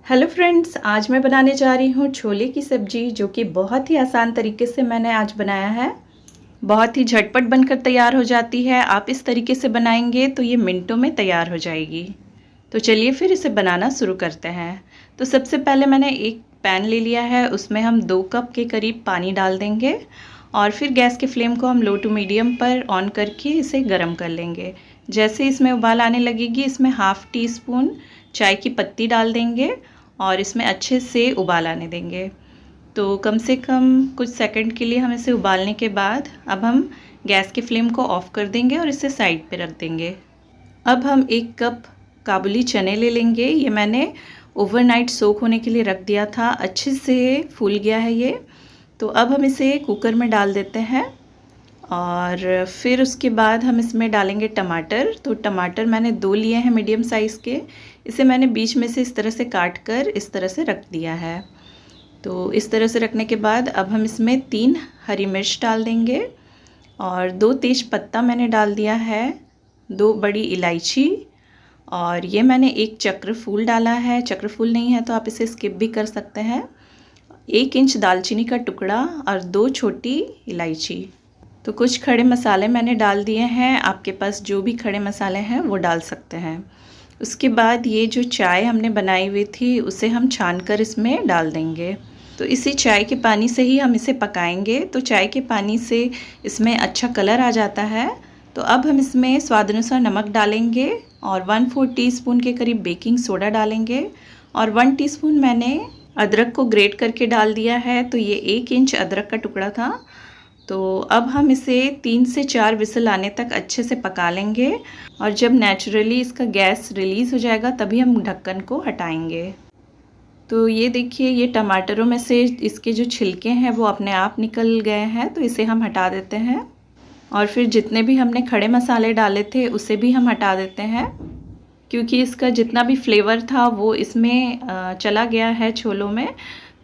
Hello friends, आज मैं बनाने जा रही हूँ छोले की सब्ज़ी, जो कि बहुत ही आसान तरीके से मैंने आज बनाया है। बहुत ही झटपट बनकर तैयार हो जाती है। आप इस तरीके से बनाएंगे तो ये मिनटों में तैयार हो जाएगी। तो चलिए फिर इसे बनाना शुरू करते हैं। तो सबसे पहले मैंने एक पैन ले लिया है, उसमें हम 2 कप के करीब पानी डाल देंगे और फिर गैस के फ्लेम को हम लो टू मीडियम पर ऑन करके इसे गर्म कर लेंगे। जैसे इसमें उबाल आने लगेगी, इसमें हाफ़ टी स्पून चाय की पत्ती डाल देंगे और इसमें अच्छे से उबाल आने देंगे। तो कम से कम कुछ सेकंड के लिए हम इसे उबालने के बाद अब हम गैस के फ्लेम को ऑफ़ कर देंगे और इसे साइड पे रख देंगे। अब हम 1 कप काबुली चने ले लेंगे। ये मैंने ओवरनाइट सोक होने के लिए रख दिया था, अच्छे से फूल गया है ये। तो अब हम इसे कुकर में डाल देते हैं और फिर उसके बाद हम इसमें डालेंगे टमाटर। तो टमाटर मैंने 2 लिए हैं मीडियम साइज़ के। इसे मैंने बीच में से इस तरह से काट कर इस तरह से रख दिया है। तो इस तरह से रखने के बाद अब हम इसमें 3 हरी मिर्च डाल देंगे और 2 तेज पत्ता मैंने डाल दिया है, 2 बड़ी इलायची और ये मैंने 1 चक्र फूल डाला है। चक्र फूल नहीं है तो आप इसे स्किप भी कर सकते हैं। 1 इंच दालचीनी का टुकड़ा और 2 छोटी इलायची। तो कुछ खड़े मसाले मैंने डाल दिए हैं। आपके पास जो भी खड़े मसाले हैं वो डाल सकते हैं। उसके बाद ये जो चाय हमने बनाई हुई थी उसे हम छानकर इसमें डाल देंगे। तो इसी चाय के पानी से ही हम इसे पकाएंगे। तो चाय के पानी से इसमें अच्छा कलर आ जाता है। तो अब हम इसमें स्वाद अनुसार नमक डालेंगे और 1/4 टीस्पून के करीब बेकिंग सोडा डालेंगे और 1 टीस्पून मैंने अदरक को ग्रेट करके डाल दिया है। तो ये 1 इंच अदरक का टुकड़ा था। तो अब हम इसे 3 से 4 विसल आने तक अच्छे से पका लेंगे और जब नेचुरली इसका गैस रिलीज़ हो जाएगा तभी हम ढक्कन को हटाएंगे। तो ये देखिए, ये टमाटरों में से इसके जो छिलके हैं वो अपने आप निकल गए हैं। तो इसे हम हटा देते हैं और फिर जितने भी हमने खड़े मसाले डाले थे उसे भी हम हटा देते हैं, क्योंकि इसका जितना भी फ्लेवर था वो इसमें चला गया है छोलों में।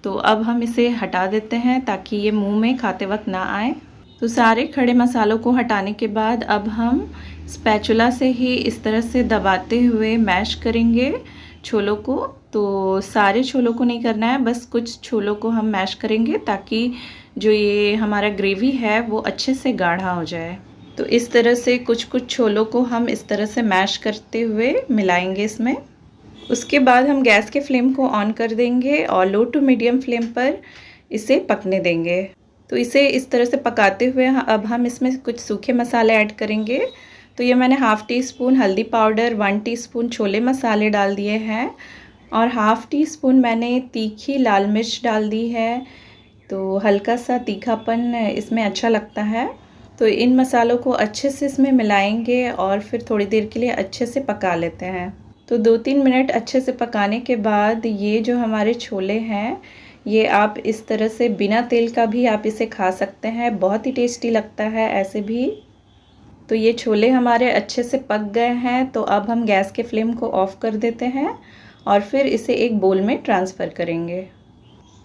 तो अब हम इसे हटा देते हैं ताकि ये मुंह में खाते वक्त ना आए। तो सारे खड़े मसालों को हटाने के बाद अब हम स्पैचुला से ही इस तरह से दबाते हुए मैश करेंगे छोलों को। तो सारे छोलों को नहीं करना है, बस कुछ छोलों को हम मैश करेंगे ताकि जो ये हमारा ग्रेवी है वो अच्छे से गाढ़ा हो जाए। तो इस तरह से कुछ कुछ छोलों को हम इस तरह से मैश करते हुए मिलाएंगे इसमें। उसके बाद हम गैस के फ्लेम को ऑन कर देंगे और लो टू मीडियम फ्लेम पर इसे पकने देंगे। तो इसे इस तरह से पकाते हुए अब हम इसमें कुछ सूखे मसाले ऐड करेंगे। तो ये मैंने हाफ़ टी स्पून हल्दी पाउडर, 1 टीस्पून छोले मसाले डाल दिए हैं और हाफ़ टी स्पून मैंने तीखी लाल मिर्च डाल दी है। तो हल्का सा तीखापन इसमें अच्छा लगता है। तो इन मसालों को अच्छे से इसमें मिलाएंगे और फिर थोड़ी देर के लिए अच्छे से पका लेते हैं। तो 2-3 मिनट अच्छे से पकाने के बाद ये जो हमारे छोले हैं, ये आप इस तरह से बिना तेल का भी आप इसे खा सकते हैं। बहुत ही टेस्टी लगता है ऐसे भी। तो ये छोले हमारे अच्छे से पक गए हैं। तो अब हम गैस के फ्लेम को ऑफ़ कर देते हैं और फिर इसे एक बोल में ट्रांसफ़र करेंगे।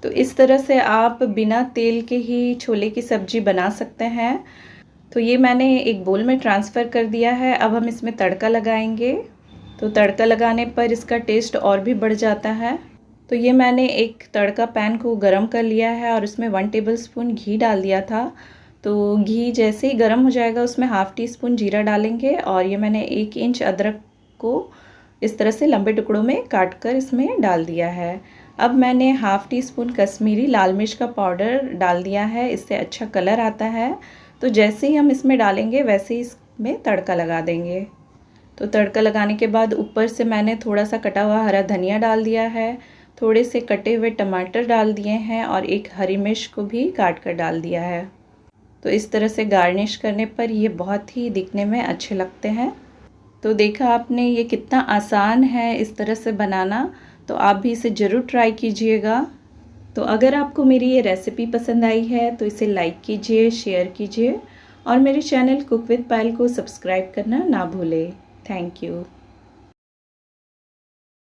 तो इस तरह से आप बिना तेल के ही छोले की सब्ज़ी बना सकते हैं। तो ये मैंने एक बोल में ट्रांसफ़र कर दिया है। अब हम इसमें तड़का लगाएंगे। तो तड़का लगाने पर इसका टेस्ट और भी बढ़ जाता है। तो ये मैंने एक तड़का पैन को गरम कर लिया है और उसमें 1 टेबलस्पून घी डाल दिया था। तो घी जैसे ही गरम हो जाएगा उसमें हाफ़ टी स्पून जीरा डालेंगे और ये मैंने 1 इंच अदरक को इस तरह से लंबे टुकड़ों में काट कर इसमें डाल दिया है। अब मैंने हाफ़ टी स्पून कश्मीरी लाल मिर्च का पाउडर डाल दिया है, इससे अच्छा कलर आता है। तो जैसे ही हम इसमें डालेंगे वैसे ही इसमें तड़का लगा देंगे। तो तड़का लगाने के बाद ऊपर से मैंने थोड़ा सा कटा हुआ हरा धनिया डाल दिया है, थोड़े से कटे हुए टमाटर डाल दिए हैं और 1 हरी मिर्च को भी काट कर डाल दिया है। तो इस तरह से गार्निश करने पर ये बहुत ही दिखने में अच्छे लगते हैं। तो देखा आपने, ये कितना आसान है इस तरह से बनाना। तो आप भी इसे ज़रूर ट्राई कीजिएगा। तो अगर आपको मेरी ये रेसिपी पसंद आई है तो इसे लाइक कीजिए, शेयर कीजिए और मेरे चैनल कुक विद पायल को सब्सक्राइब करना ना भूलें। Thank you.